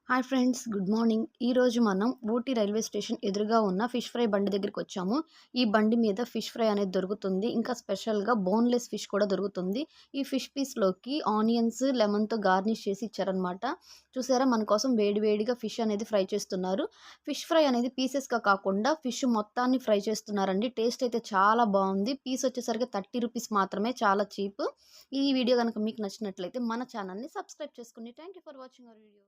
Hi friends, good morning. ఈరోజు మనం Ooty railway station ఎదురుగా ఉన్న ఫిష్ ఫ్రై బండి దగ్గరికి వచ్చాము. ఈ బండి మీద ఫిష్ ఫ్రై అనేది దొరుకుతుంది. ఇంకా స్పెషల్‌గా బోన్‌లెస్ ఫిష్ కూడా దొరుకుతుంది. ఈ ఫిష్ పీస్‌లోకి ఆనియన్స్, లెమన్‌తో గార్నిష్ చేసి ఇచ్చారనమాట. చూసారా, మన కోసం వేడి వేడిగా ఫిష్ అనేది ఫ్రై చేస్తున్నారు. ఫిష్ ఫ్రై అనేది పీసెస్‌గా కాకుండా ఫిష్ మొత్తాన్ని ఫ్రై చేస్తున్నారండి. టేస్ట్ అయితే చాలా బావుంది. పీస్ వచ్చేసరికి ₹30 మాత్రమే, చాలా చీప్. ఈ వీడియో గనుక మీకు నచ్చినట్లయితే మన ఛానల్‌ని సబ్స్క్రైబ్ చేసుకోండి. Thank you for watching our video.